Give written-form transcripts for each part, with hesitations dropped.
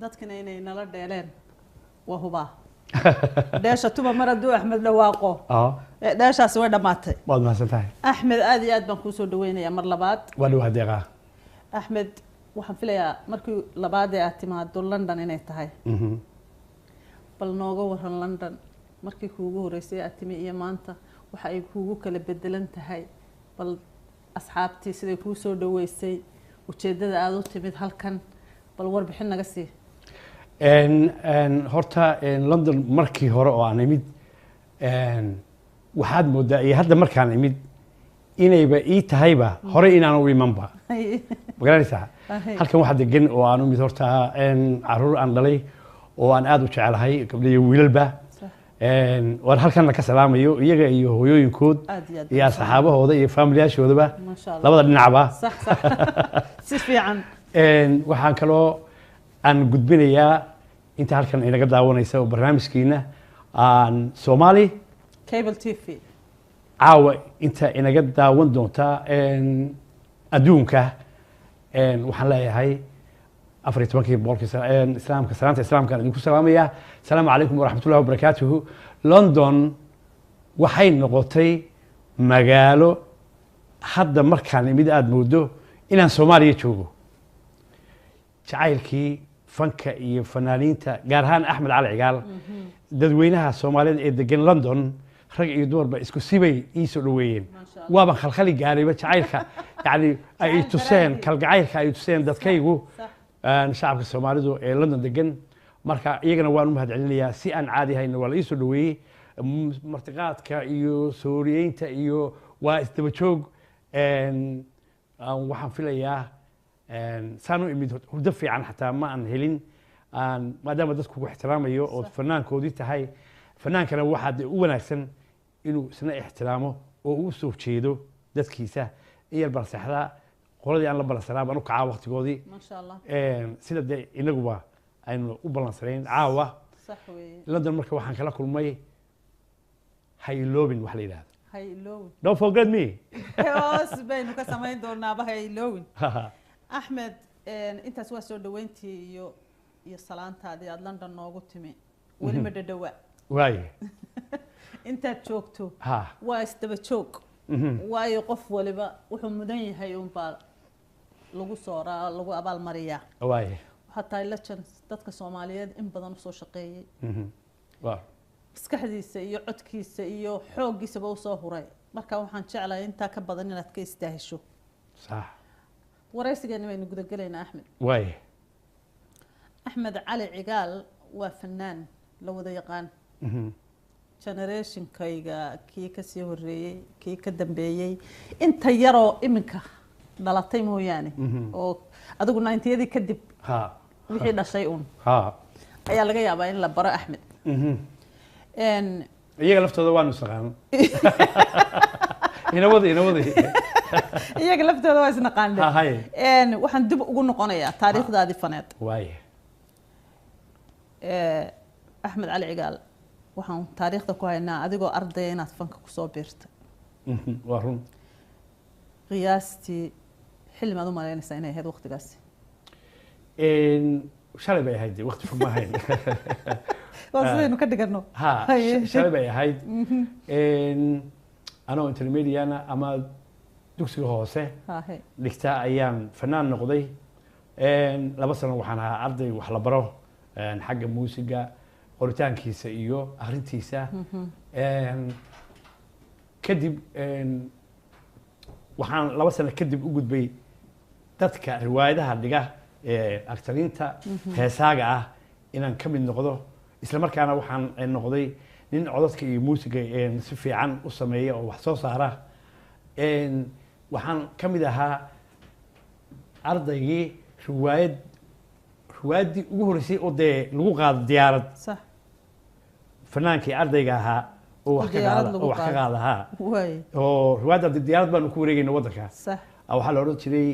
dadkana inay nala dheeleen waa hubaa deesha tuba mar hadduu axmed dhawaaqo deeshaasi way dhammaatay waad mahadsantahay axmed aad iyo aad baan kuu soo dhaweynayaa mar labaad waa dhawaad deeqaa axmed waxaan filayaa markii labaad ee aad timaado London inay tahay bal nooga waran London markii kuugu horeysay aad timi iyo maanta waxa ay kuugu kala bedelan tahay bal asxaabtii siday kuu soo dhaweysay ujeedada aad u timid halkan bal warbixin naga sii horta London markii hore oo aan imid waxaad moodaa iyo hadda markaan imid inayba ii tahayba hore inaan u imanba magaranaysaa halkan waxa degan oo aan imid horta caruur aan dhalay oo aan aad u jecelahay gabdho iyo wiilalba waan halkan ka salaamayo iyaga iyo hooyooyinkood iyo asxaabahooda iyo familiyaashoodaba labada dhinacba صح صح si fiican waxaan kaloo aan gudbinayaa inta halkan inaga daawanaysa oo barnaamijkiina aan Somali cable TV caawa inta inaga daawan doonta adduunka waxaan leeyahay 14 boqolkiiba islaamka salaamka idinku salaamaya salaamu calaykum waraxmatullaahi wabarakaatuhu London waxay noqotay magaalo hadda markaan imid aad moodo inaan Soomaaliya joogo jacaylkii fanka iyo fanaaniinta gaar ahaan Axmed Cali Cigaal dadweynaha Soomaaliyeed ee degan London rag iyo dumarba isku sibay ii soo dhaweeyeen waaba khalkhali gaarayba jacaylka yani ay tuseen kalgacaylka ay tuseen dadkaygu shacabka Soomaalidu ee London degan marka iyagana waan u mahadcelinayaa si aan caadi ahayn waa la ii soo dhaweeyay martiqaadka iyo sooriyeynta iyo waa isdaba joog waxaan filayaa saan u imid hurdo fiican xataa ma aan helin maadaama dadku ku ixtiraamayo oo fanaankoodii tahay fanaankana waxaa u wanaagsan inuu isna ixtiraamo oo uu soo jeedo dadkiisa iyar balsaxda qoladii aan la balansanaa baan u kacaa waqtigoodii ma sha Allah sida de inaguba aynu u balansanayn caawa sax weeye London marka waxaan kala kulmay hayloobin wax la yiraahdo hayloobin don't forget me hoos baynu ka samayn doonaa hayloobin Axmed intaas waa soo dhaweyntii iyo salaantaadii aad London noogu timi weli ma dhadhawa waaye intaad joogto waa isdaba joog waayo qof waliba wuxuu mudan yahay baa lagu sooraa lagu abaal mariyaa waaye hataa legends dadka Soomaaliyeed in badan soo shaqeeyay waa iskaxdiisa iyo codkiisa iyo xoogiisa buu soo huray marka waxaan jeclahay inta ka badan inaad ka istaahisho صح waraysigeena waynu guda galeynaa Axmed waaye Axmed Cali Cigaal waa fanaan la wada yaqaan generation kayga kii ka sii horeeyay kii ka dambeeyay inta yaroo iminka dhalatay mooyaane oo adigu 90yadii kadib wixii dhashay ayaa laga yaabaa in la baro Axmed iyaga laftooda waanu isnaqaan inawada iyaga laftooda waa isnaqaan waxaan dib ugu noqonayaa taariikhdaadii faneed waaye Axmed Cali Cigaal waxaan taariikhda ku haynaa adigoo arday inaad fanka ku soo biirtay waa run qiyaastii xilmaad u maleynaysaa inay ahayd waqtigaasi shalay bay ahayd waqti fog ma ahayn waa sidaynu ka dhigano shalay bay ahayd anoo intermediana ama dugsiga hoose dhigtaa ayaan fanaan noqday 2 sano waxaan ahaa arday wax la baro xagga muusiga qoritaankiisa iyo akhrintiisa kadib waxaan 2 sano kadib u gudbay dadka riwaayadaha dhiga actariinta heesaaga ah inaan ka mid noqdo isla markaana waxaan noqday nin codadka iyo muusiga si fiican u sameeya oo wax soo saara waxaan ka mid ahaa ardaygii riwaayadii ugu horeysay oo dee lagu qaado diyaarad صح fanaankii ardayga ahaa oo wax ka qaada oo riwaayadda diyaarad baan ku wareegayna waddanka صح waxaa la oran jiray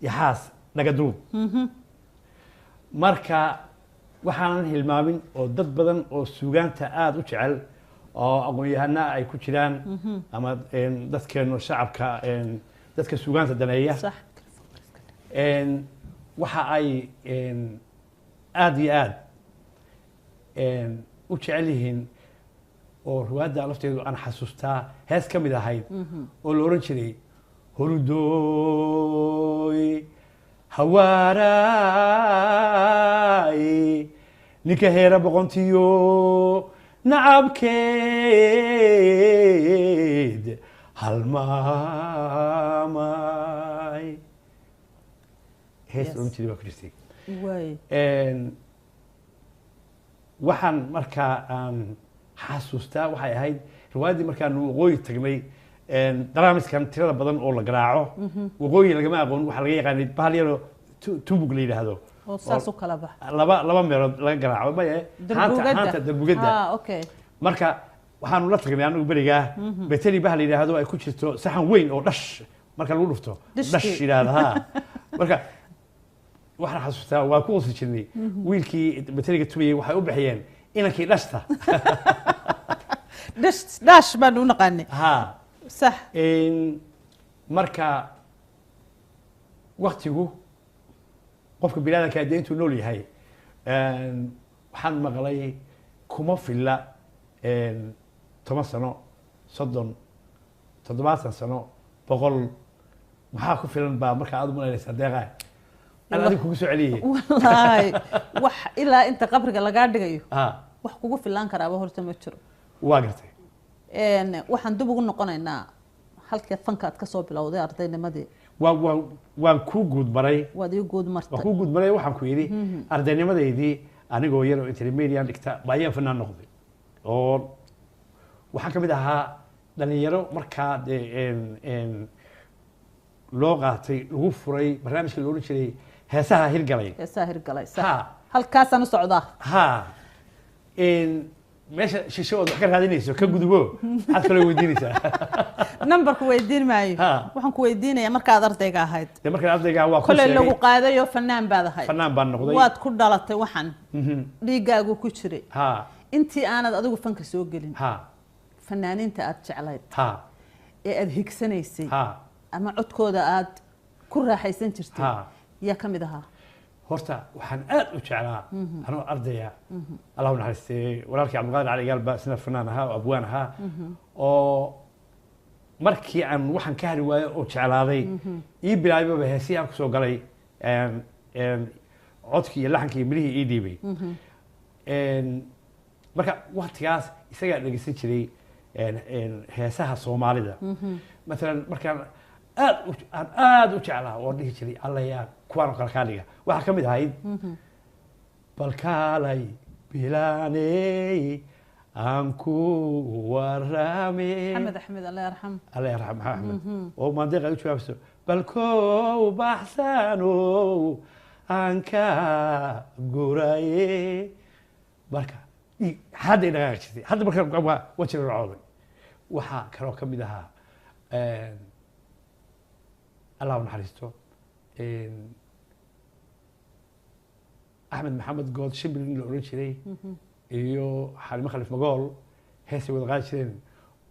yaxaas dhagaduub marka waxaan hilmaamin oo dad badan oo suugaanta aad u jecel oo aqoon-yahana ay ku jiraan ama dadkeena shacabka dadka suugaanta daneeya صح waxa ay aad iyo aad u jecel yihiin oo riwaayadda lafteedu aan xasuustaa hees ka mid ahayd oo la oran jiray hurudooy hawaaraay ninka heera boqontiyo nacabkeed halmaamay hees oran jiray waa ku jirtay waxaan markaa aan xasuustaa waxay ahayd riwaayaddii markaanu waqooyi tagnay daraamiskan tirada badan oo la garaaco waqooyi lagama aqoon waxaa laga yaqaanay bahal yaroo tubug la yidhaahdo oo saas u kala bax laba meelood laga garaaco maye haanta darbugadda marka waxaanu la tagnay anagu berigaa beteli bahal la yidhaahdo ay ku jirto saxan weyn oo dhash marka lagu dhufto dhash yidhaahda ha marka waxaan xasuustaa waa ku qosi jirnay wiilkii beteliga tumayay waxay u bixiyeen inankii dhashta dhash baan u naqaanay ha sax marka waktigu qofka biniaadanka dee intuu nool yahay waxaan maqlay kuma filla 10 sano 30 70 sano 100 maxaa ku filan baa marka aad u malaynaysaa deeqaa aan adiga kugu soo celiyay wallaahi wax ilaa inta qabriga lagaa dhigayo wax kugu filan karaaba horta ma jiro waa gartay waxaan dib ugu noqonaynaa halkii fanka aad ka soo bilowday ardaynimadii waan ku guud maray waad ii guud martay waan ku guud maray waxaan ku yidhi ardaynimadeydii anigoo yar oo intermediate dhigta baayaan fanaan noqday oo waxaan ka mid ahaa dhalinyaro markaa loo qaatay lagu furay barnaamijka la oran jiray heesaha hirgalay halkaasaan u socdaa ha meesha shisho ood wax ka raadinayso ka gudubo maxaad kaloo weydiinaysaa numberku weydiin maayo waxaan ku weydiinayaa markaad ardayga ahayd dee markaan ardayga waa ku koley lagu qaadayo fanaan baad ahayd fanaan baan noqday waad ku dhalatay waxan dhiigaagu ku jiray intii aanad adigu fanka soo gelin fanaaniinta aad jeclayd ee aad higsanaysay ama codkooda aad ku raaxaysan jirtay yaa ka mid ahaa horta waxaan aad u jeclaa anoo ardaya allah u naxariistay walaalkii cabdiqaadir cali gaal baa isna fanaan ahaa oo abwaan ahaa oo markii aan waxaan ka hari waayo oo jeclaaday ii bilaabayba heesii aan kusoo galay codkii iyo laxankii iyo midhihii ii dhiibay marka waktigaas isagaa dhegeysan jiray heesaha soomaalida maalan markaan aad u jeclaa oo dhihi jiray allayaa kuwaan oo kale kaa dhiga waxaa ka mid ahayd balkaalay bilaaney aan ku warame maxamed axmed alla yarxam alla yarxam axmed oo maandeeq ay u jawaabso balkow baxsanow aan ka guraye marka hadday dhaqaaqi jirtay hadda marka waa jira racooday waxaa kaloo ka mid ahaa allah u naxariisto axmed maxamed good shimbir in la oran jiray iyo xalimo khalif magool heesay wada qaadi jireen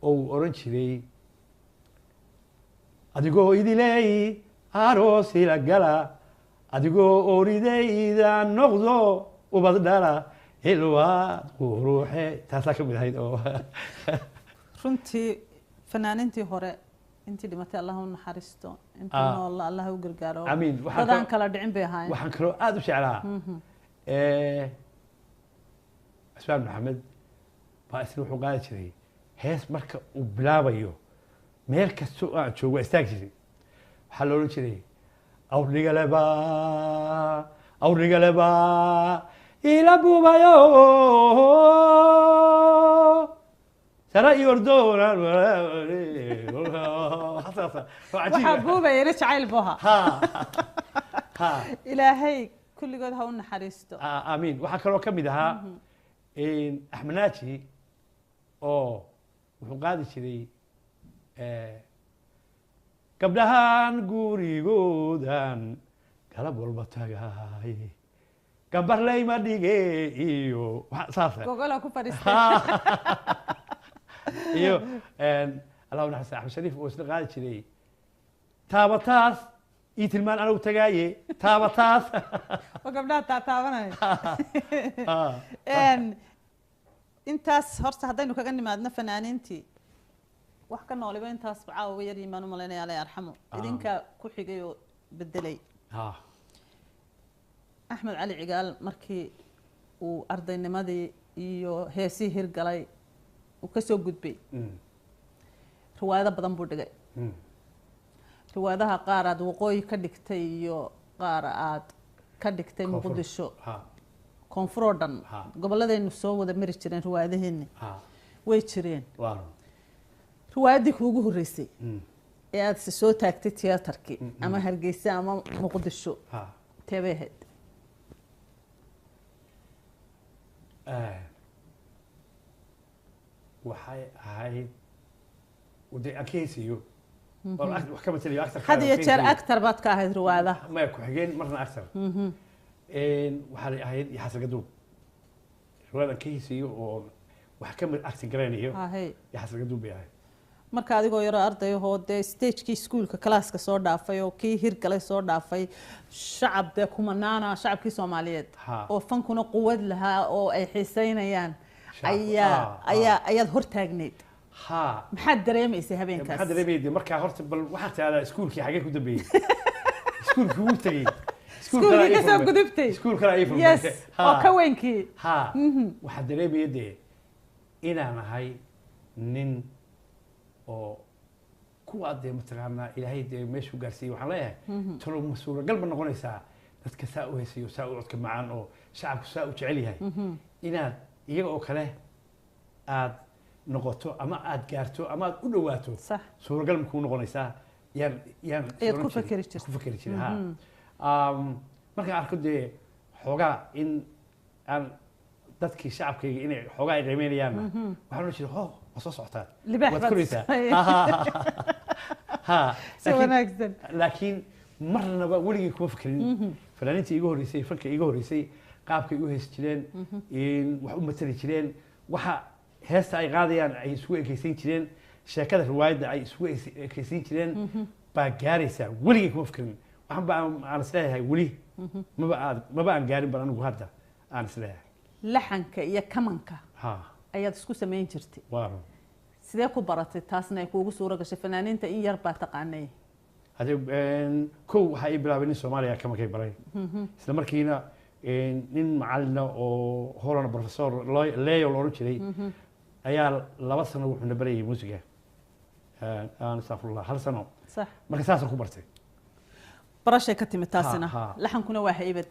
oo uu oran jiray adigoo idiley aroosila gala adigoo oridayda noqdo ubad dhala ilwaad quruuxe taasaa ka mid ahayd oo runtii fanaaniintii hore intii dhimatay allah u naxariisto inta nool allah u gargaaro amiin dadaan kala dhicin bay ahaayeen waxaan kaloo aad u jeclaa asmaan maxamed baa isna wuxuu qaadi jiray hees marka uu bilaabayo meel kastoo aan joogo waa istaagi jiray waxaa la odhan jiray awrnigaleba ila buubayo sara iyo ordoona waxaa buubayana jacayl buu ahaa ilaahay kulligood ha u naxariisto amiin waxaa kaloo ka mid ahaa axmed naaji oo wuxuu qaadi jiray gabdhahan gurigoodan galab walba tagaay gabarlayma dhige iyo saas gogola ku fadhiistay iyo allah u naxariisto axmed shariif oo isna qaadi jiray taabataas ii tilmaan anigu tagaaye taaba taas وقبلها تعتابنا intaas horta haddaynu kaga nimaadno fanaaniintii wax ka nooliba intaas caawa yar iimaan u malaynaya alla yarxamo idinka ku xigay oo bedelay axmed cali cigaal markii uu ardaynimadii iyo heesii hirgalay uu ka soo gudbay riwaayado badan buu dhigay riwaayadaha qaar aad waqooyi ka dhigtay iyo qaar aad ka dhigtay muqdisho koonfur oo dhan gobolladaynu soo wada mari jireen riwaayadaheeni way jireen riwaayadii kuugu horreysay ee aad si soo taagtay tiyaatarkii ama hargeysa ama muqdisho teebay ahayd waxay ahayd ودي أكيسيو وحكم مثلي أكثر هذه يصير أكثر بعد كهذه رواية ما يكون حقين مرنا أكثر وحالي هاي يحصل قدوم رواية أكيسيو وحكم أكثر قريني هي يحصل قدوم بيها marka adigoo yaro arday oo de stage-kii iskuulka class-ka soo dhaafay oo kii hirgalay soo dhaafay shacab de kumanaana shacabkii Soomaaliyeed oo fankuna quwad lahaa oo ay xiiseynayaan ayaad hortaagneed maxaad dareemaysay habeenkaas maxaad dareemaysay markaa horta bal waxaad taada iskuulkii xagee ku dambeeyay iskuulkii wuu tagay iskuulkii ka soo gudubtay iskuulkii ay furmay yes oo ka weynkii waxaad dareemayay inaan ahay nin oo kuwa dee mataqaanaa ilaahay dee meeshuu gaarsiiyey waxaan leeyahay talo mas-uulagal ma noqonaysaa dadka saa u heesiyo saa u codka macaan oo shacabku saa u jecel yahay inaad iyaga oo kale aad noqoto ama aad gaarto ama aad u dhawaato suuragal ma kuu noqonaysaa yaan ku fakeri jiray markaan arko dee xoogaa in aan dadkii shacabkayga inay xoogaa ay qiimeynayaanna waxaan ohan jiray ho waa soo socotaa waad koraysaa laakiin marnaba weligii kuma fekerin fanaaniintii iga horreysay fanka iga horreysay qaabkay u heesi jireen wax u matali jireen waxa heesta ay qaadayaan ay isugu ekaysiin jireen sheekada riwaayadda ay isugu ekaysiin jireen baa gaaraysaa weligii kuma fekerin waxaan baa aan isleeyahay weli maba aan gaarin bal anigu hadda aan isleeyahay laxanka iyo kamanka ayaad isku samayn jirtay sidee ku baratay taasna ay kuugu suura gashay fanaaniinta in yar baa taqaanay hadee kow waxaa ii bilaabay nin Soomaaliya kamankay baray isla markiina nin macallina oo Holland professor Leo loo jiray ayaa 2 sano wuxuu na barayay muusiga aan astaghfirullah hal sano صح marka saas ku bartay barashay ka timid taasina laxankuna waa haybad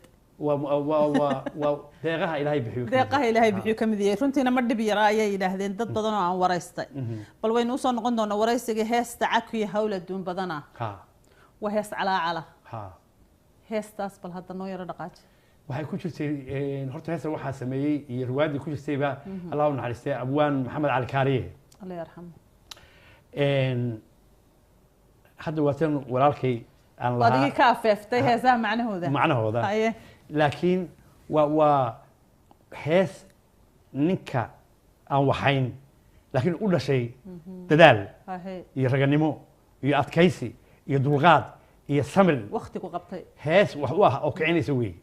deeqaha ilaahay bixiyo deeqaha ilaahay bixiyo kamid yahay runtiina ma dhib yara ayay yidhaahdeen dad badan oo aan waraystay bal waynu usoo noqon doonaa waraysiga heesta cakiyo hawla duun badana waa hees calaacala heestaas bal hadda noo yaro dhaqaaji waxay ku jirtay horta heesta waxaa sameeyey iyo riwaayadii ku jirtayba allah u naxariistay abwaan maxamed cali kaariye allah yarxamo hadda waatan walaalkay aan lahaa adigii ka afeeftay heesaha macnahooda laakiin waa hees ninka aan waxayn laakiin u dhashay dadaal iyo raganimo iyo adkaysi iyo dulqaad iyo samir waqti ku qabtay hees wax u ah oo kicinaysa weey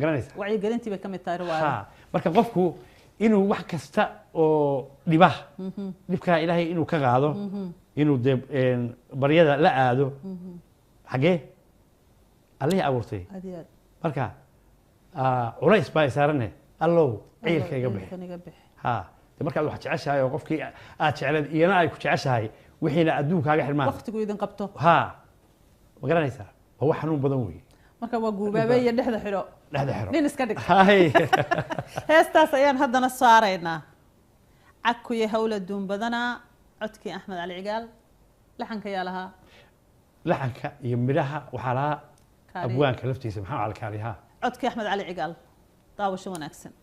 garanaysa wacyigelintii bay ka mid tahay riwaayada marka qofku inuu wax kasta oo dhibkaa ilaahay inuu ka qaado inuu dee baryada la aado xagee allihii abuurtay marka culays baa saarane allow ciilka iga bixi de markaad wax jeceshahay oo qofkii aad jecleed iyana ay ku jeceshahay wixiina adduunkaaga xirmaan waqtigu idin qabto ma garanaysaa waa wax xanuun badan weeye marka waa guubaabe iyo dhexda xidho nin iska dhig heestaas ayaan haddana saaraynaa cakuyo hawla duun badana codkii axmed cali cigaal laxanka yaa lahaa laxanka iyo midhaha waxaa lahaa abwaanka laftiisa maxamed cali kaariha codkii axmed cali cigaal daawasho wanaagsan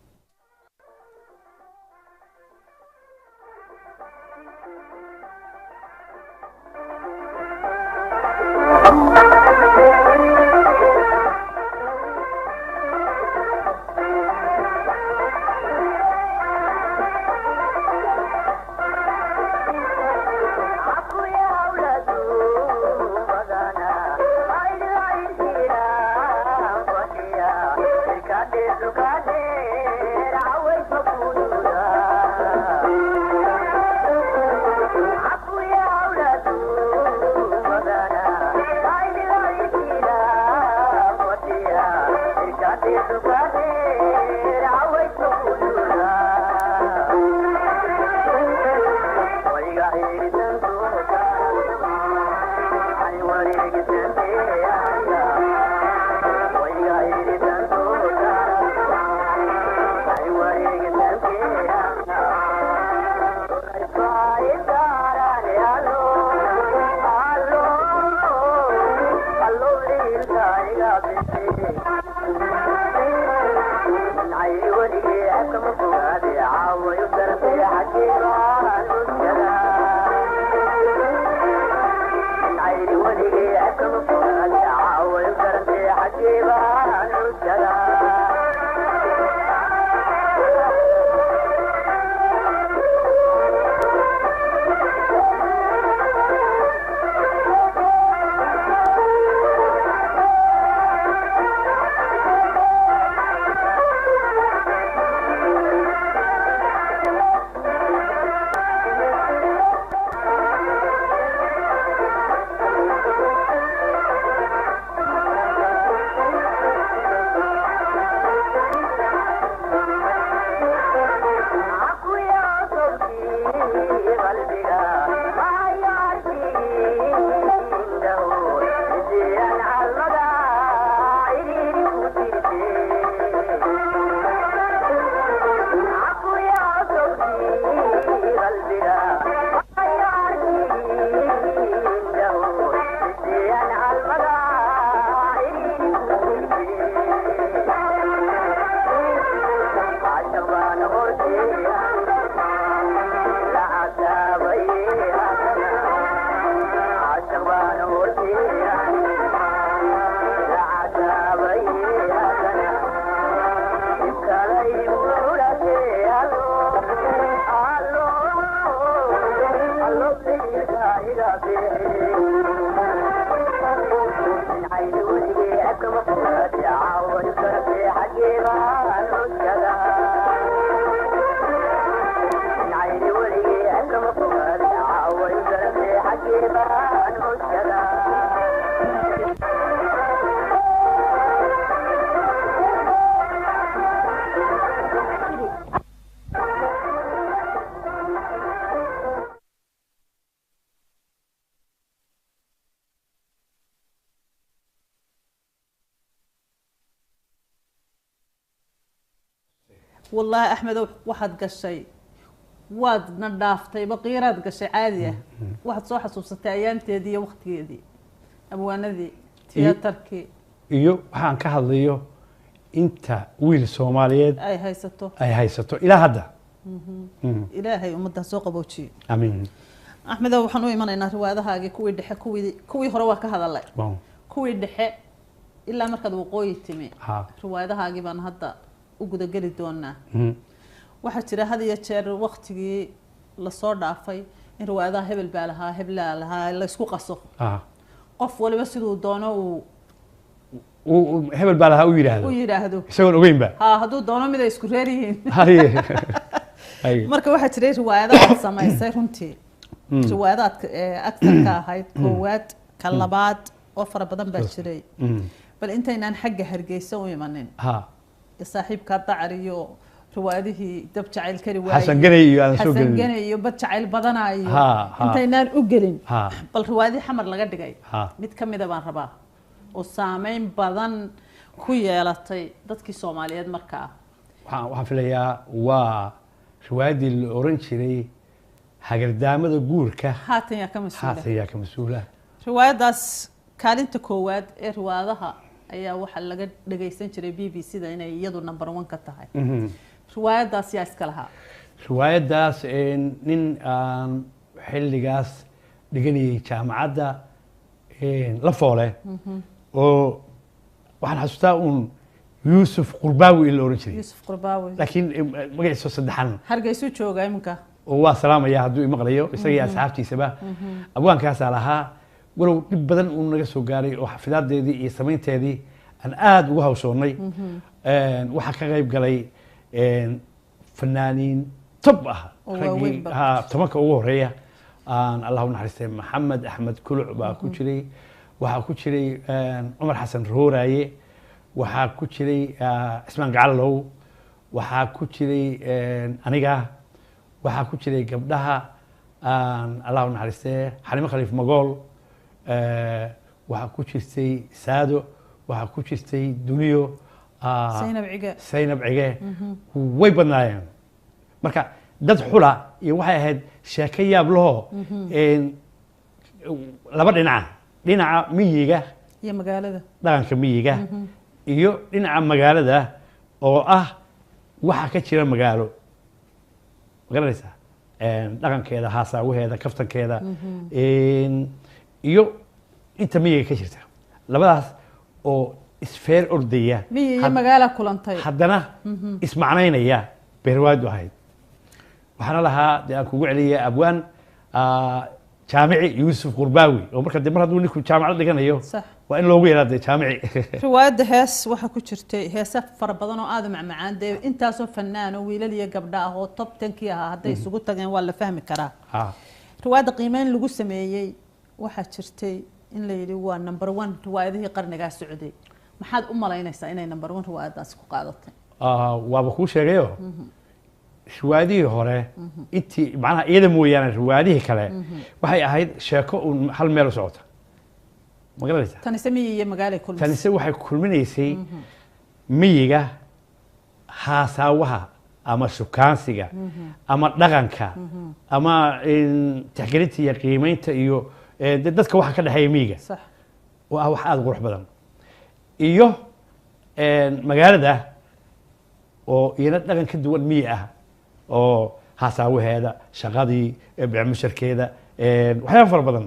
والله أحمد واحد قشي واد نضافتي بقيرات قشي عادية واحد صوحة صوصتي أيام تيدي وقت يدي أبوانا ذي تياتركي iyo waxaan ka hadlayo inta wiil Soomaaliyeed ay haysato ilaa hadda ilaahay umada soo qaboojiyo amiin Axmed waxaan u imanaynaa riwaayadahaagi kuwii dhexe kuwii hore waa ka hadalay kuwii dhexe ilaa markaad waqooyi timi riwaayadahaagi baan hadda u guda gali doonaa waxa jira had iyo jeer waqtigii la soo dhaafay in riwaayadaha hebel baa lahaa hebla lahaa la isku qaso qof waliba sidoo doono uu hebel baa lahaa u yiraahdo isagoon ogeynba hadduu doono mid ay isku reer yihiin marka waxa jiray riwaayadaha samaysay runtii riwaayadaha aktarka ahayd koowaad ka labaad oo fara badan baa jiray bal intaynaan xagga Hargeysa u imanin saaxiibka dacariyo riwaayadihii dab jacayl ka riwaayay Xasan Ganay iyo aan soo Xasan Ganay iyo bad jacayl badanayo intaynaan u gelin bal riwaayadii xamar laga dhigay mid kamid ah baan rabaa oo saameyn badan ku yeelatay dadkii Soomaaliyeed markaa waxaan filayaa waa riwaayadii la oran jiray hagardaamada guurka haatan yaa ka mas'uula riwaayadaas kaalinta koowaad ee riwaayadaha ayaa waxa laga dhageysan jiray BBC-da inay iyadu number 1 ka tahay riwaayadaas yaa iska lahaa riwaayadaas nin aan xilligaas dhiganayay jaamacadda la foole oo waxaan xasuustaa Yusuf Qurbaawi la oran jiray Yusuf Qurbaawi laakiin magaciisa saddexan Hargeysa jooga iminka oo waa salaamaya hadduu imaqlayo isaga asxaabtiisaba abwaankaas lahaa walow dib badan uu naga soo gaaray oo xafidaadeedii iyo sameynteedii aan aad ugu hawshoonay waxa ka qayb galay fanaaniin top ah tobanka ugu horeeya aan Allah u naxariistay Maxamed Axmed Kuluc baa ku jiray waxa ku jiray Umar Xasan Rooraaye waxa ku jiray Ismaan Gacalow waxa ku jiray aniga waxa ku jiray gabdhaha Allah u naxariistay Xalimo Khaliif Magool waxa ku jirtay Saado waxa ku jirtay Duniyo Zainab Cige way badnaayeen marka dad xula iyo waxay ahayd sheeko yaab laho laba dhinaca miyiga iyo magaalada dhaqanka miyiga iyo dhinaca magaalada oo ah waxa ka jira magaalo ma garanaysaa dhaqankeeda haasaawaheeda kaftankeeda iyo inta miyiga ka jirta labadaas oo isfeer ordaya miyi iyo magaala kulantay haddana ismacnaynaya bay riwaayaddu ahayd waxaana lahaa dee aan kugu celiyay abwaan jaamici yuusuf qurbaawi oo marka de mar hadduu ninku jaamacad dhiganayo صح waa in loogu yeeraa dee jaamici riwaayadda hees waxaa ku jirtay heesa fara badan oo aad u macmacaan dee intaasoo fanaan oo wiilal iyo gabdho ah oo top 10kii ahaa hadday isugu tageen waa la fahmi karaa riwaayadda qiimeyn lagu sameeyey waxaa jirtay in la yidhi waa number 1 riwaayadihii qarnigaa socday maxaad u malaynaysaa inay number 1 riwaayadaasi ku qaadatay waaba kuu sheegayo riwaayadihii hore intii macnaha iyada mooyaane riwaayadihii kale waxay ahayd sheeko uun hal meel u socota ma garanaysaa tanise miyi iyo magaalay kulmis tanise waxay kulminaysay miyiga haasaawaha ama shukaansiga ama dhaqanka ama tixgelinta iyo qiimeynta iyo dadka waxa ka dhexeeya miyiga صح oo ah wax aada qurux badan iyo magaalada oo iyana dhaqan ka duwan miyi ah oo haasaawaheeda shaqadii musharkeeda waxyaaba fara badan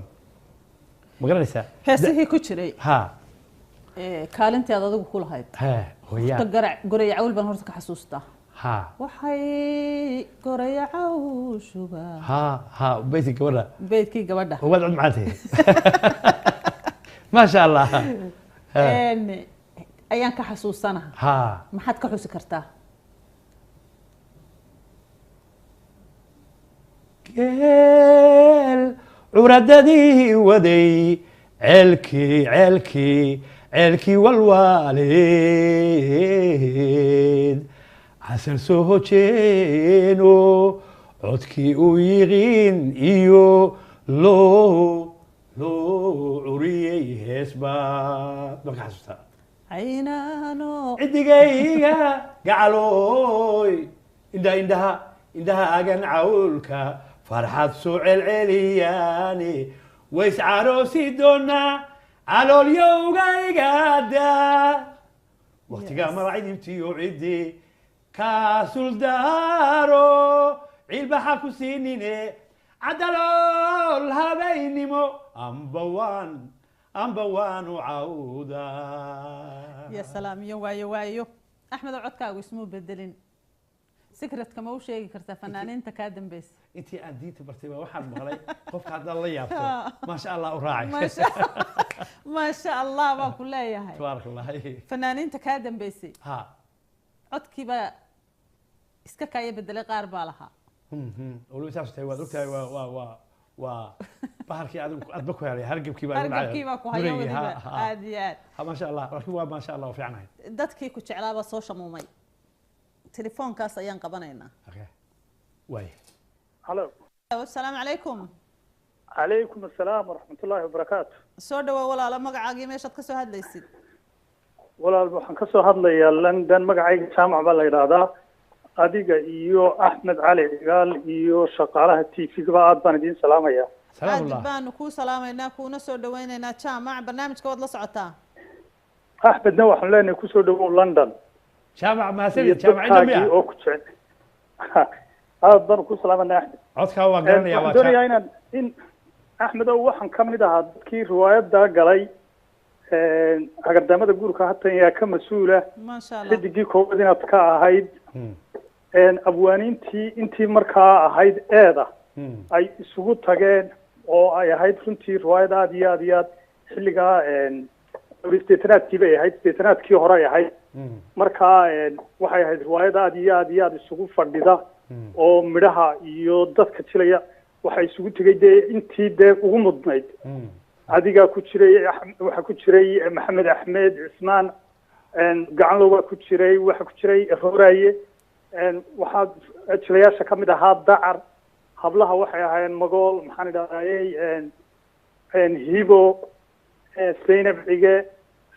ma garanaysaa heesihii ku jiray ha kaalinteed adigu ku lahayd hooyaa goraya cawl baan horta ka xasuustaa ha waxay goraya cawshuba ha beydkii gabadha beydkii gabadha waad cod macaantay maasha allah ayaan ka xasuusanaha ha maxaad ka xusi kartaa geel curadadii waday ceelkii walwaaleed casal soo hojeeno codkii u yiqiin iyo loo curiyey heesbaad ma ka xasuustaa caynaano cidigayga gacalooy indhaha agan cawlka farxad soo celceliyaane ways caroosi doonaa caloolyowgaygaada waqtigaa magacidibtiyo ciddi kaasuldaaro ciilbaxa ku siinine cadalool habaynimo amba waanu cawda ya salaam iyo waayo axmedo codkaagu ismuu bedelin secretka ma u sheegi kartaa fanaaniinta kaa dambaysa intii aan diinta bartay baa waxaan maqlay qofka haddaad la yaabto maasha allah u raacay maasha allah baa ku leeyahay tabaaraka allah fanaaniinta kaa dambaysay ha codkiiba iska kaaya bedelay qaar baa lahaa waliba saas tahay waad ogtahay waa bahalkii adba ku helay hargabkii baa ku haya weliba aad iyo aad maasha allah laakiin waa maasha allah fiicnahay dadkii ku jeclaabaa soo shamuumay telefoonkaas ayaan qabanaynaa waay halo assalaamu calaykum calaykum assalaam waraxmatullaahi wabarakaatu soo dhawow walaalo magacaagii meeshaad ka soo hadlaysid walaal waxaan ka soo hadlayaa london magacayga jaamac baa la yidhaahdaa adiga iyo axmed cali cigaal iyo shaqaalaha t v-gaba aad baan idiin salaamayaa aad baanu kuu salaamaynaa kuuna soo dhawaynaynaa jaamac barnaamijka waad la socotaa axmedna waxaan leenahay kusoo dhawow london jaamac mahadsanid jaamacadda miya oo ku jecel aad baan ku salaamanaa axmed codkaa waa garanayaa waxaan doonayaa inaan in axmed oo waxaan ka mid ahaa dadkii riwaayadda galay hagardaamada guurka hatan yaa ka mas-uula maasha allah xidigii koowaad inaad ka ahayd abwaaniintii intii markaa ahayd eeda ay isugu tageen oo ay ahayd runtii riwaayad aad iyo aad iyo aad xilligaa sideetanaadkii bay ahayd sideetanaadkii hore ay ahayd markaa waxay ahayd riwaayad aad iyo aad iyo aad isugu fadhida oo midhaha iyo dadka jilaya waxay isugu tegay dee intii dee ugu mudnayd adigaa ku jiray waxaa ku jiray maxamed axmed cismaan gacanlow baa ku jiray waxaa ku jiray rooraye waxaa jilayaasha ka mid ahaa dacar hablaha waxay ahaayeen magool maxaan idhahdayey hibo zaynab cige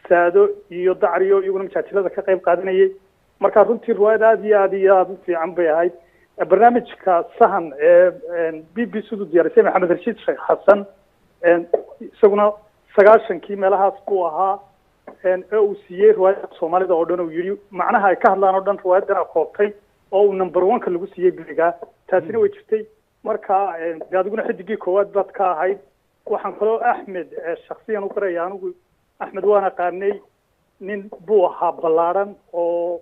saado iyo dacriyo iyaguna majaajilada ka qayb qaadanayay marka runtii riwaayad aad iyo aad iyo aada u fiican bay ahayd barnaamijka sahan ee b b c du diyaarisay maxamed rashiid sheekh xasan isaguna 90kii meelahaas buu ahaa uu siiyey riwaayadda soomaalida oo dhan uu yidhi macnaha ay ka hadlaan oo dhan riwaayaddana koobtay oo uu number one-ka lagu siiyey berigaa taasina way jirtay marka adiguna xidigii koowaad baad ka ahayd waxaan kaloo axmed shaksiyan u qaraya anigu axmed waan aqaanay nin buu ahaa ballaadhan oo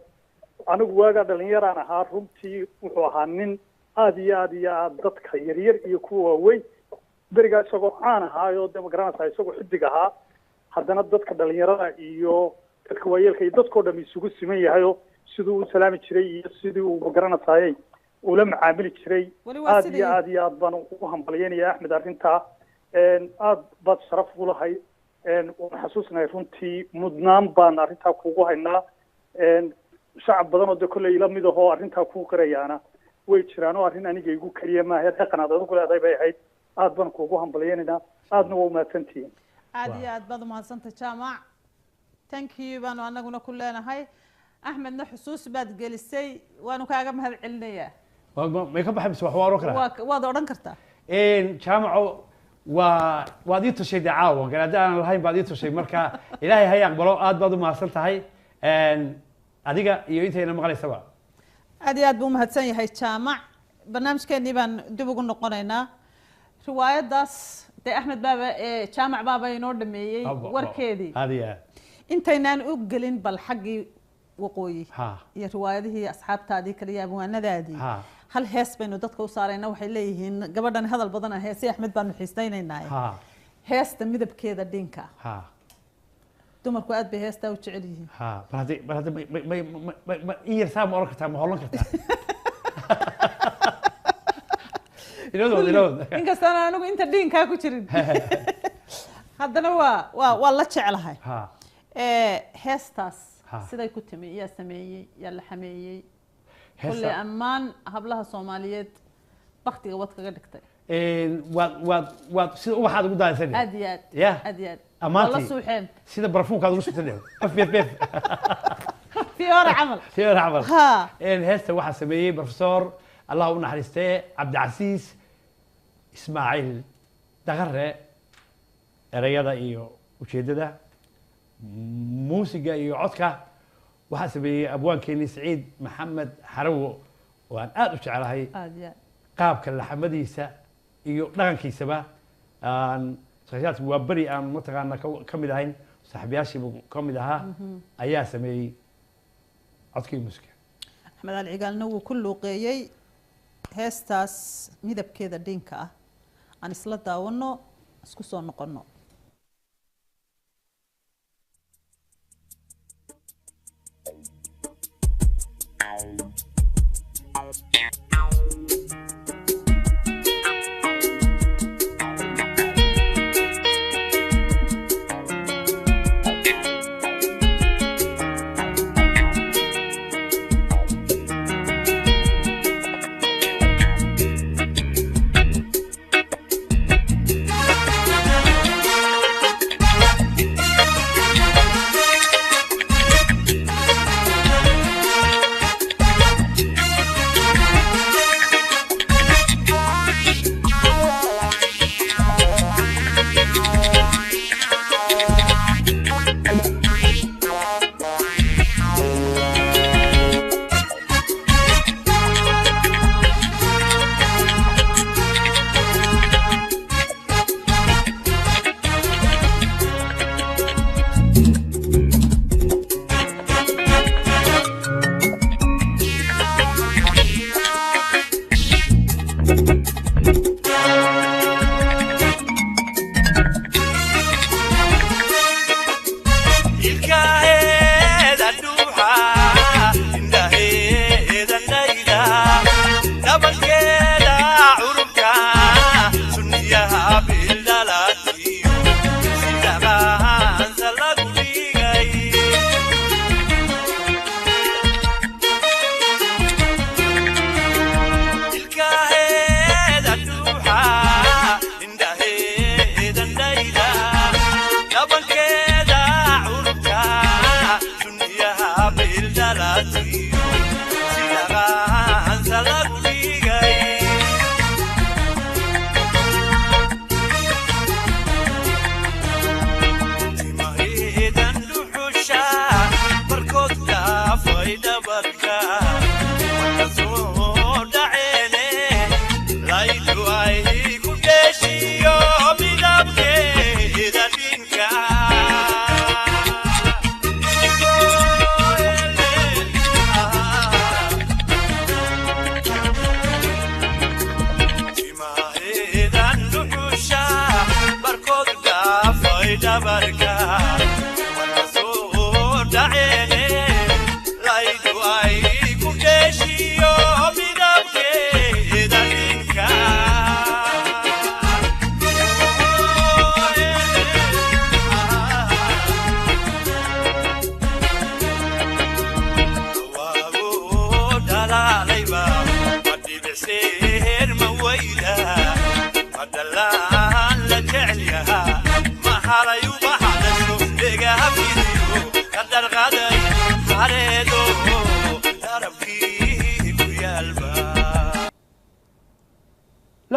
anigu waagaa dhalinyaraan ahaa runtii wuxuu ahaa nin aada iyo aada dadka yaryar iyo kuwa waaweyn berigaa isagoo caan ahaayo de ma garanaysaa isagoo xidig ahaa haddana dadka dhalinyarada iyo dadka waayeelka iyo dadkao dham isugu siman yahayo siduu u salaami jiray iyo sidii uu ma garanasaayey ula macaamili jiray aada iyo aad baan ugu hambalyeynaya axmed arrintaa aad baad sharaf u lahay waan xasuusnahay runtii mudnaan baan arrintaa kugu haynaa shacab badan oo de kolley ila mid ahoo arrintaa kuu qirayaana way jiraan oo arrin aniga igu keliya maaha dhaqan aad adigu leedahay bay ahayd aad baan kuugu hambalyeynaynaa aadna waa umahadsantihiin aad iyo aad baad umahadsanta jaamac thank you baanu anaguna ku leenahay axmedna xusuus baad gelisay waanu kaaga mahad celinayaa may ka baxay mise wax waa oran karaa waad odhan kartaa jaamaco waad ii tushay dee caawa garaada aanan lahayn baad ii tushay marka ilaahay hay aqbalo aad baad umahadsan tahay adiga iyo intayna maqlaysaba aad iyo aad buu umahadsan yahay jaamac barnaamijkeenii baan dib ugu noqonaynaa riwaayaddaas dee axmed baaba jaamac baaba inoo dhameeyey warkeedii aad iyo aad intaynaan u gelin bal xaggii waqooyi iyo riwaayadihii asxaabtaadii kale iyo abwaanadaadii hal hees baynu dadka u saarayna waxay leeyihiin gabadhan hadal badan ah heesi axmed baanu xiisaynaynaa heesta midabkeeda dhinka dumarku aad bay heestaa u jecel yihiin bal hadda in yar saa ma oran kartaa ma hollan kartaa inkastaan anigu inta dhinkaa ku jirin haddana waa la jeclahay heestaas siday ku timi yaa sameeyey yaa la xameeyey kulle ammaan hablaha soomaaliyeed baktiga wad kaga dhigtay waad sida ubaxaad ugu daadaysan aad iyo aad aad iyo aad amaantii la suuxeen sida barfuunkaad ugu sugtay beef fiyoora camal heesta waxaa sameeyey professor allah u naxariistee cabdicasiis ismaaciil daqare erayada iyo ujeeddada muusiga iyo codka waxaa sameeyey abwaankeeni saciid maxamed xarawo oo aan aada u jeclahay qaabka laxamadiisa iyo dhaqankiisaba shaqashaadka waa beri aan mataqaana ka mid ahayn saaxiibayaashiibu ka mid ahaa ayaa sameeyey codkii muusiga axmed ali cigaalna wuu ku luuqeeyey heestaas midabkeeda dhinka ah aan isla daawano isku soo noqono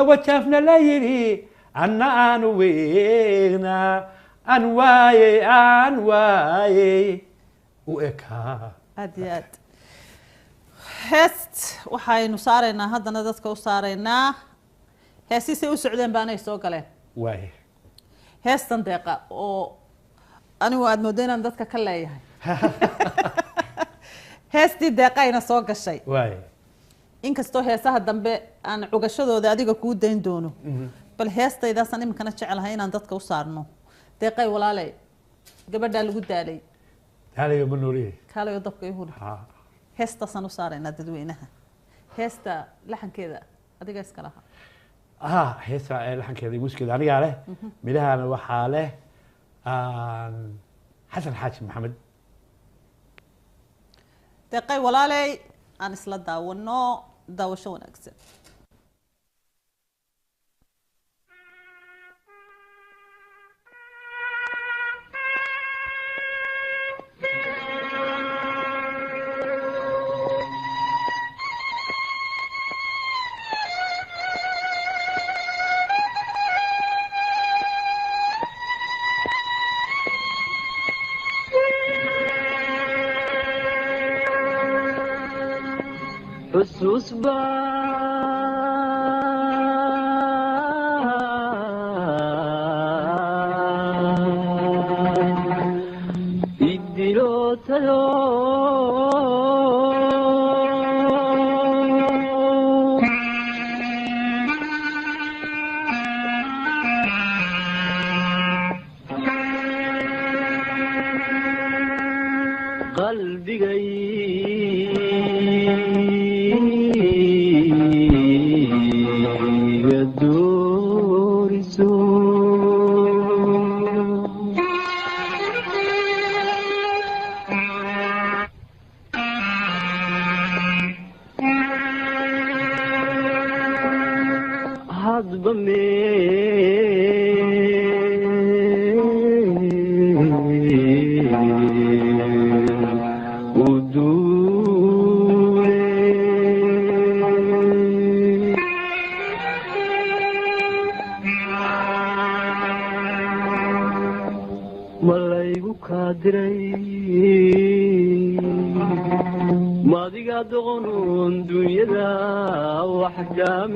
وجفنا ليلي أنا وينا أنواي وإكها أديات هست وحين صارنا هذا ندتك وصارنا هسي سوي سعودين باني سوق له واي هست دقيقة أو أنا وعد مدينة ندتك كلها هي هستي دقيقة سوق الشيء واي inkastoo heesaha dambe aan cugashadooda adiga kuu dayn doono bal heestaydaasaan iminkana jecelahay inaan dadka u saarno deeqay walaalay gabadhaa lagu daalay هذا يوم النوري kaalayo dabka i huna heestaasaan u saaraynaa dadweynaha heesta laxankeeda adiga iska laha هسه الحين كذا يقول كذا أنا قاله ملها أنا وحاله حسن حاج محمد deeqay walaalay aan isla daawano daawasho wanaagsan حسوس يدلو تلو قلبي ماضيقا دغنون دنيا وحكام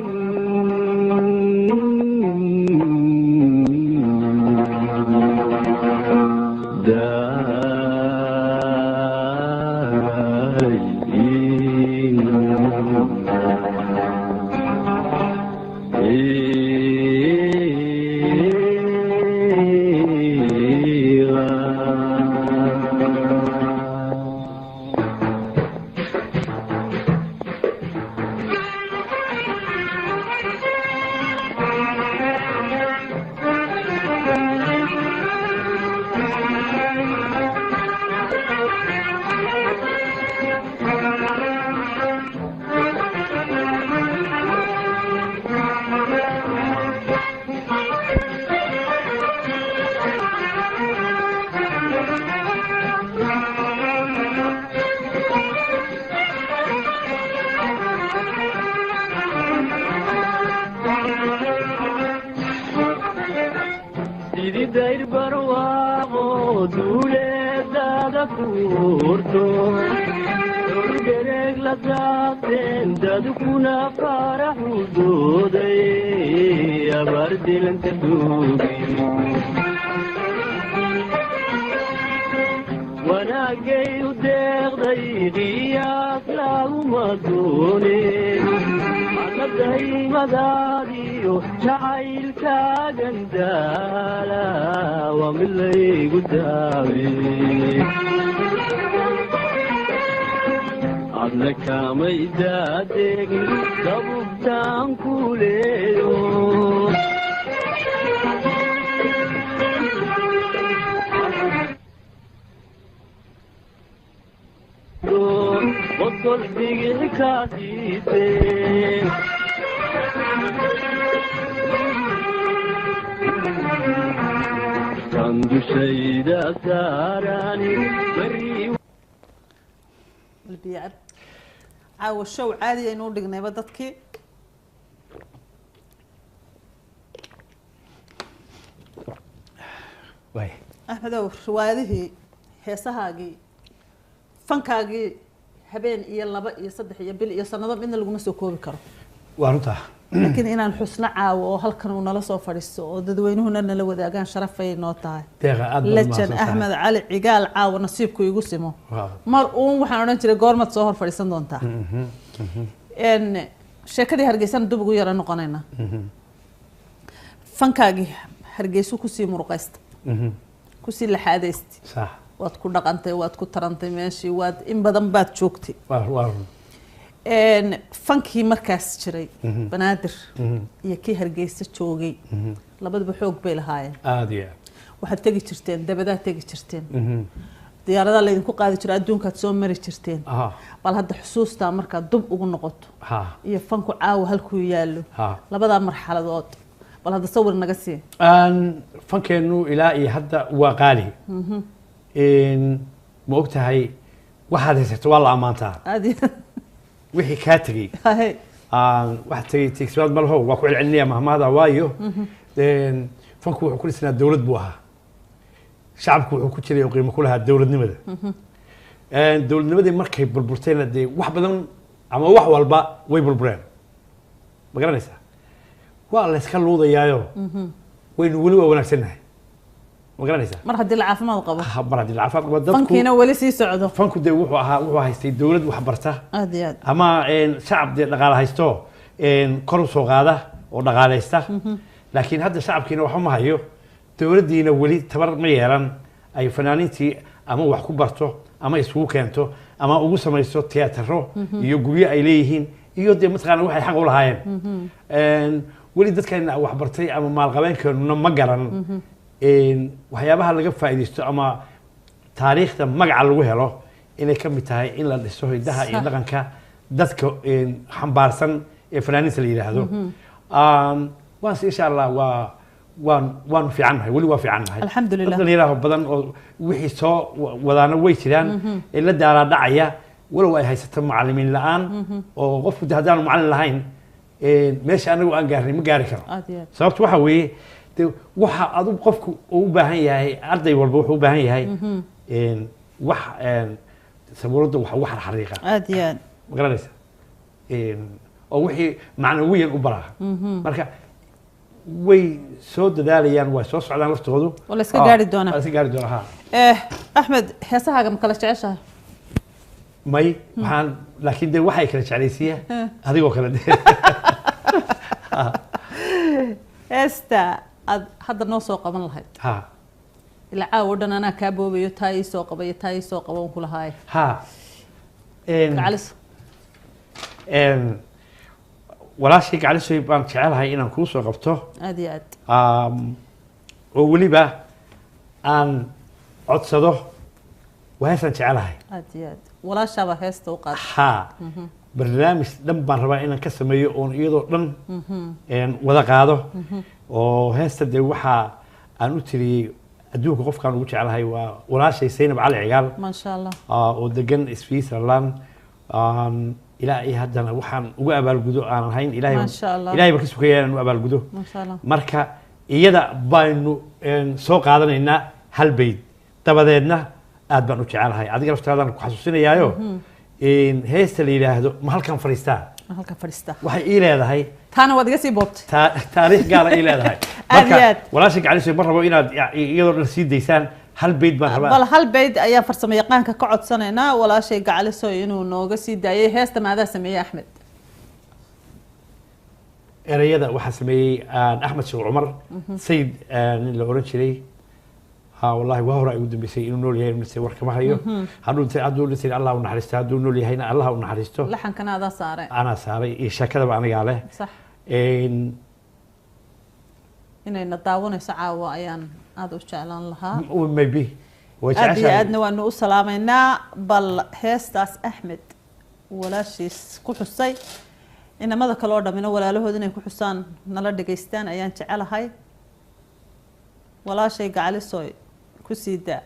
عاو الشو عادي إنه دقنا بدتك waay axmedow riwaayadihii heesahaagii fankaagii habeen iyo laba iyo saddex iyo bil iyo sanado midna laguma soo koobi karo waa runtaa laakiin inaan xusno caawo oo halkan uu nala soo fadhiisto oo dadweynuhuna nala wadaagaan sharafay noo tahay deeqa aad baad lejan axmed cali cigaal caawo nasiibku igu simo mar uun waxaan odhan jiray goormad soo hor fadhiisan doontaa sheekadii hargeysana dub ugu yara noqonaynaa fankaagii hargeysu kusii muruqaysta kusii laxaadaysti sax waad ku dhaqantay waad ku tarantay meeshii waad in badan baad joogtay waa fankii markaas jiray banaadir iyo kii hargeysa joogay labaduba xoog bay lahaayeen aad iyo waxaad tegi jirteen dabadaad tegi jirteen diyaaradaha laydinku qaadi jiro adduunkaad soo mari jirteen bal hadda xusuustaa markaad dub ugu noqoto iyo fanku caawa halkuu yaallo labadaa marxaladood bal hadda sawir naga sii fankeenu ilaa iyo hadda waa qaali ma og tahay waxaad haysato waa la ammaantaa wixii kaa tegey waxaad tegey tigsbaad ma laho waa ku celcelinaya mahmaada waayo fanku wuxuu ku dhisnaa dawlad buu ahaa shacabku wuxuu ku jiray oo qiimo ku lahaa dawladnimada dawladnimadii markay burburtayna dee wax badan ama wax walba way burbureen ma garanaysaa waa la iska luudayaayo waynu weli waa wanaagsannahay ma garanaysaa mar haddii la caafimaad qabo mar haddii la caafimaad qabo dadku fankiina weli sii socdo fanku dee wuxuu haystay dawlad wax barta aad iyo aad ama shacab dee dhaqaale haysto kor u soo qaada oo dhaqaalaysta laakiin hadda shacabkiina waxba ma hayo dawladdiina weli tabar ma yeelan ay fanaaniintii ama wax ku barto ama isugu keento ama ugu samayso teataro iyo guryo ay leeyihiin iyo dee mataqaana waxay xaq u lahaayeen weli dadkayna wax bartay ama maalqabeenkeennuna ma garan waxyaabaha laga faa'iidaysto ama taariikhda magaca lagu helo inay ka mid tahay in la dhiso hidaha iyo dhaqanka dadka xambaarsan ee fanaaniinta la yidhaahdo waanse insha allah waan fiicannahay weli waa fiicannahay alxamdulilah dad yaraho badan oo wixii soo wadaana way jiraan ee la daaraa dhacaya walow ay haysato macallimiin la-aan oo qofku de haddaanu macallin lahayn meesha anagu aan gaarnay ma gaari karo sababtu waxa weeye de waxa adu qofku uu u baahan yahay arday walba wuxuu u baahan yahay wax sabuuradda wax ugu xarxariiqa aad iyo aad ma garanaysa oo wixii macnawiyan u baraa marka way soo dadaalayaan way soo socdaan laftoodu wala iska gaari doonaa iska gaari doonaa ha axmed heesahaaga ma kala jeceshahay may waxaan laakiin de waxay kala jeclaysiiya adigoo kale heesta aad hadda noo soo qaban lahayd ha ilaa caawo dhan anaa kaa boobayo taa ii soo qabayo taa ii soo qaban ku lahaay ha gacalis walaashii gacalisoy baan jecelahay inaan kuu soo qabto aad iyo aad oo weliba aan codsado waa heesaan jecelahay aad iyo aad walaashaaba heesta u qaad ha barnaamij dhan baan rabaa inaan ka sameeyo oon iyadoo dhan wada qaado oo heesta dee waxaa aan u tiriyey adduunka qofkaan ugu jecelahay waa walaashay Zaynab Cali Cigaal maasha allah oo degan Switzerland ilaa iyo haddana waxaan ugu abaalgudo aan ahayn ilaahay ba ka sugaya inaan u abaalgudo marka iyada baynu soo qaadanaynaa hal bayd dabadeedna aad baan u jecelahay adiga laftaadaan ku xasuusinayaayo heesta la yidhaahdo ma halkan fadhiistaa waxay ii leedahay taana waad iga sii boobtay taariikh gaara ii leedahay marka walaasha gacaliso ma rabo inaad iyadoo dhan sii daysaan hal bayd baan rabaa bal hal bayd ayaa farsamo yaqaanka ka codsanaynaa walaashay gacaliso inuu nooga sii daayay heesta maadaa sameeyey axmed erayada waxaa sameeyey axmed sheekh cumar sayid nin la oran jiray والله وهو رأي ودم بيسي إنه نولي هاي المسي وركما هيو هدو نسي الله ونحرسته هدو نولي هاينا الله ونحرسته لحن كان هذا صاري أنا صاري إيشا كذا بأنا قاله صح إنه نتاون ساعة أيان هذا وشعلان لها maybe أدي أدنى وأنه سلامنا بل هيستاس أحمد ولا شيء كحسي إن ماذا كلوردا من ولا له هذين كحسان نلا دقيستان أيان تعال هاي ولا شيء قال الصوي كسيدا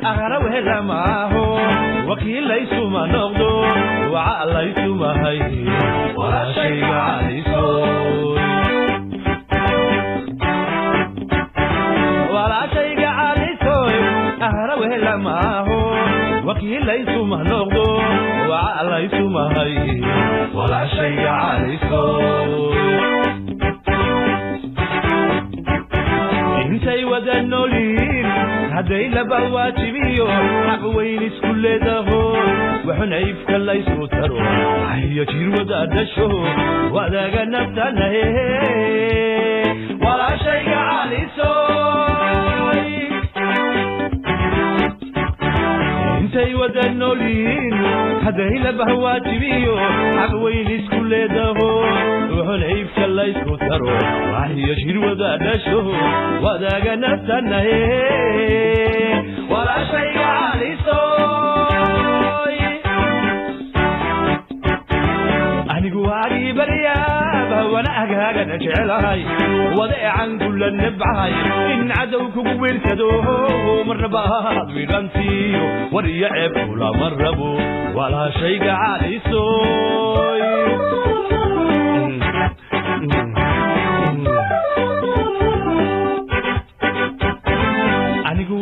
أغرب هلا معه وكيل ليس ما نقضه وعقل ليس ما هي ولا شيء علي سوي ولا شيء علي سوي أغرب هلا معه وكيل ليس ما نقضه وعقل ليس ما هي ولا شيء علي سوي intay wada noolin haday laba waajibiyo xaq weyn isku leedaho waxna ifka la isku taro ayo jir wada dhasho wadaga nabtanahe wala shayga aliso intay wada noolin haday laba waajibiyo xaq weyn isku leedaho waxna ifka la isku taro ayo jir wada dhasho wadaga nabtanahe wala shayga aliso anigu waagi baryaaba wana agaaga jecelahay wadeecan kulla nabcahay in cadowku wiilkado marnaba wiilantiyo wariya ceeb kula marrabo wala shayga aliso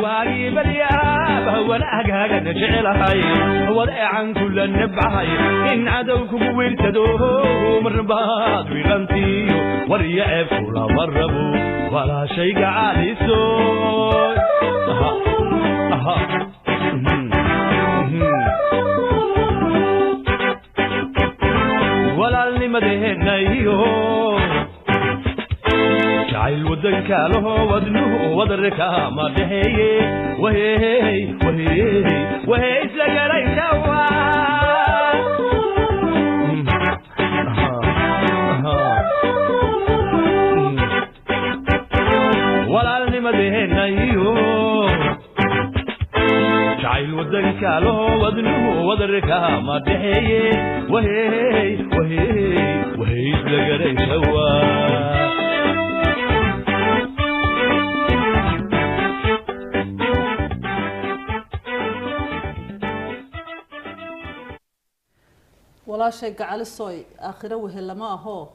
واجي بالياب وانا اجاga jecelahay wadeecan kula nabcahay in cadowku wiilkadoo marbaad wiilantiyo wariya ceeb kula marrabo wala shayga aliso walaalnimadeenayo جايل ودنك له ودنه ودرك ما دهيه وهي وهي وهي سجري سوا ولا المدينة يو جايل ودنك له ودنه ودرك ما دهيه وهي وهي وهي سجري سوا ولا شيء على الصوي آخره وهلا ما هو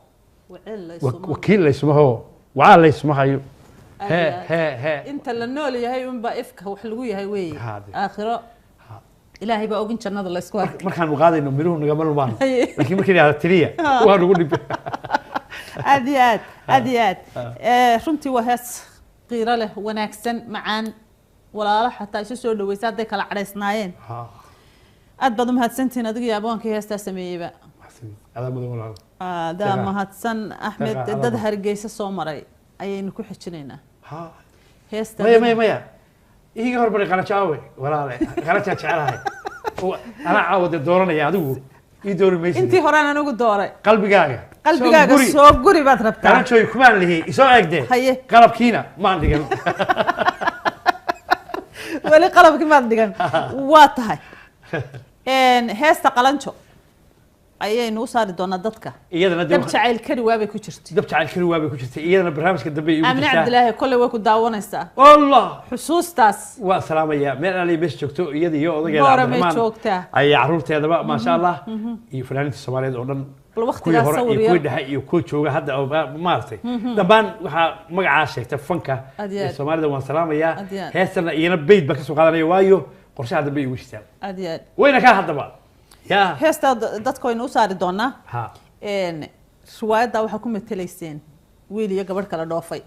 وعلى وكيل اسمه وعلى اسمه هاي ها انت اللي نولي هاي من بافك وحلوي هاي وي آخره إلهي بقى أوجن شناد الله يسكوك مركان وقاعد إنه ميروه نجمل الوان لكن مركان على الترية وأنا أقول أديات شنتي وهس قيرة له وناكسن معان ولا راح حتى يشوفوا لويسات ذيك العريسناين أدبضم هاتسنتين أدقي أبوان كي هستسمي بقى هذا مدون ده ما هاتسن أحمد دد هرجيس الصومري أي نكون حشرينا هستا مايا إيه هربري قناة شاوي ولا لا قناة شعرها أنا عاود الدوران يا عدو يدور ميسي أنتي هرانا نقول دوري قلبي جاجا سوق قري بتربطها قناة شوي كمان اللي هي سوق ده قلب كينا ما عندي قلب ولا قلب كمان عندي قلب واتهاي إن هستا قلنشو أيه نوصل دونا دتك دبتع الكروابي كشرتي دبتع الكروابي كشرتي إيه أنا برنامج كدبي أمين عبد الله كل وقت داونا الساعة والله حسوس تاس والسلام يا من أنا اللي بس شوكتو يدي يو ضيق الرحمن أي عروتي هذا بقى ما شاء الله يفلان السواليد أولاً الوقت لا صور يكون ده يكون شو هذا أو مارتي دبان مقعاشة تفنكه السواليد والسلام يا هسه ينبيد بكس وقال لي وايو قرش هذا بي وشتال أديات وينك هذا بقى يا هسه دتكوين وصار دونا إن شوية ده وحكم التليسين ويلي يقبل كلا دوفي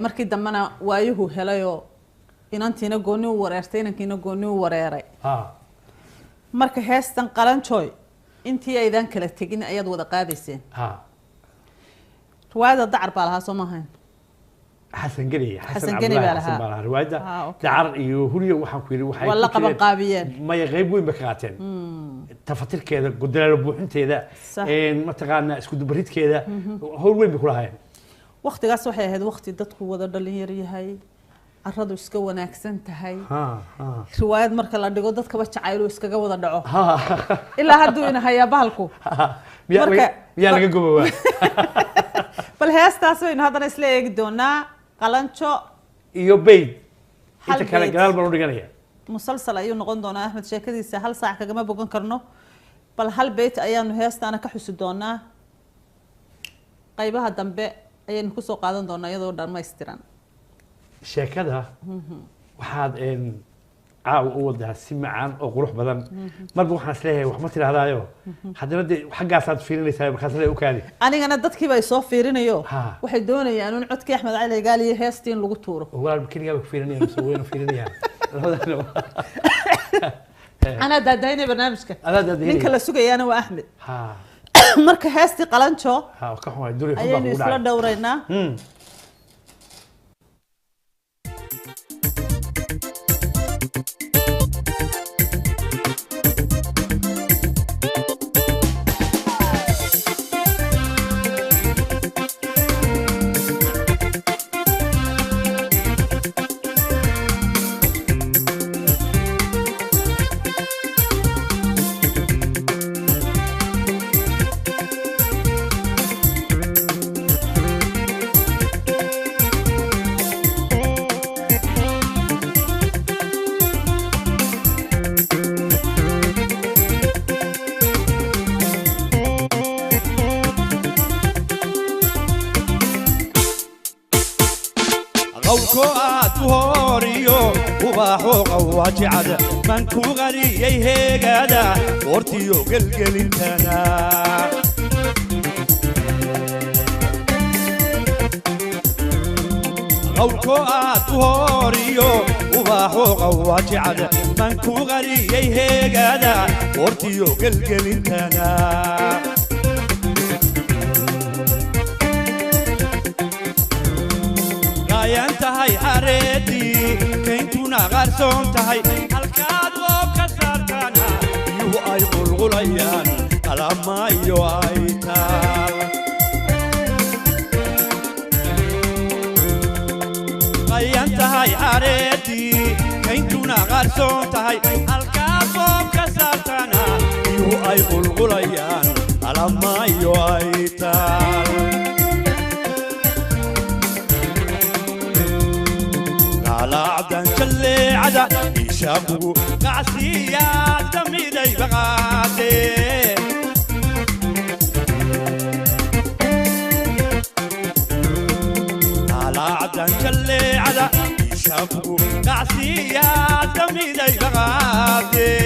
markii dambana waayuhu helayo inantiina gooni u wareertay inankiina gooni u wareeray marka heestan qalanjooy intii aydan kala tagin ayaad wada qaadayseen riwaayada dacar baa lahaa soo maahayn حسن قلي حسن قلي بالها رواية دعر يهولي وحنكويري وحي ولا قبل قابيين ما يغيب وين بكاتين تفتر كذا قدر له بوحنت كذا إن ما تقعنا اسكت بريد كذا هو وين بكل هاي وقت قاس وحي هذا وقت تدخل وذا دليري هاي الرضو اسكو ناكسنت هاي رواية مركل الله دقو دتك بس عايلو اسكو وذا دعو إلا هدو إن هيا بالكو يا لقى بل هاستاسو إن هذا نسلي يقدونا قلنشو يوبيد inta kale gadaal baan u dhiganaya musalsal ayuu noqon doonaa Axmed sheekadiisa hal saac kagama bogan karno bal hal beet ayaanu heestaana ka xusi doonaa qaybaha dambe ayaynu ku soo qaadan doonaa iyadoo dhammaystiran sheekada waxaad caaw u wadaa si macaan oo qurux badan marba waxaan isleeyahay wax ma tidhaahdaayo haddana dee xaggaasaad fiirinaysaa markaas le u kaadi anigana dadkii bay soo fiirinayo Ha. waxay doonayaan in codkii Axmed Cali Cigaal iyo heestii in lagu tuuro walaal keligaa ku fiirinaya mise wayna fiirinayaan labadana anaa daadaynay barnaamijka adaa daadaynaya. ninka la sugayaana waa Axmed ha marka heestii qalanjo ha ka xumaay duri xubaa ayaynu kugu isla dhacay dhowraynaa qowlko aad u horiyo ubaaxo qawajicada man ku qariyay heegada wartiyo gelgelintana qowlko aad u horiyo ubaaxo qawajicada man ku qariyay heegada wartiyo gelgelintana tahay xareedii kayntuna qarsoon tahay halkaad oo ka saartana iyuhu ay qulqulayaan qalamaayo ay taal qayan tahay xareedii kayntuna qarsoon tahay halkaad oo ka saartana iyuhu ay qulqulayaan qalamaayo ay taal عبدان شلي عدا يشابو قعسيات دميدي بغاتي على عبدان شلي عدا يشابو قعسيات دميدي بغاتي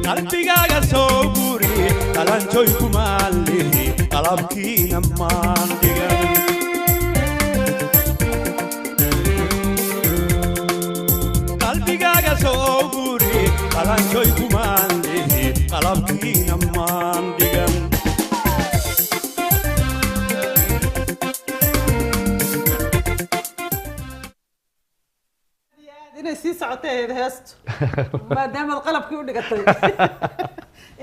قلبي قاقا سوبوري قلنجوي كمالي qalabkiina maan dhigan qalbigaaga soo guri qalanjoy kumaan lihi qalabkiina maan dhigan inay sii socotay heestu maadaama qalabkii u dhigatay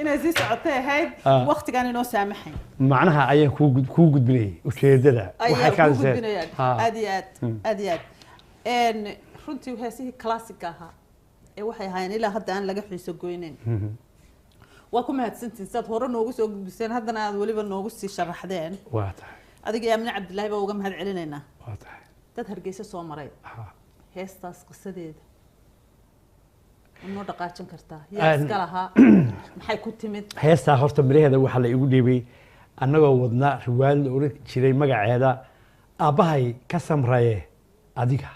inay sii socotay ahayd waqtigan inoo saamaxay macnaha ayaan kuu gudbinayay ujeedada waxay ka gudbinayaan aad iyo aad runtii heesihii classic ahaa ee waxay ahaayeen ilaa hadda aan laga xiiso goynayn waa ku mahadsantihiin saad hore noogu soo gudbiseen haddana aad weliba noogu sii sharaxdeen waa tahay adiga iyo Amni Cabdilaahi baa uga mahad celinaynaa waa tahay dad Hargeysa soo maray heestaas qisadeeda inoo dhaqaajin kartaa yaa iska lahaa maxay ku timid heestaa horta miraheeda waxaa la igu dhiibay annagoo wadna riwaayad la oran jiray magaceeda aabbahay ka samraye adiga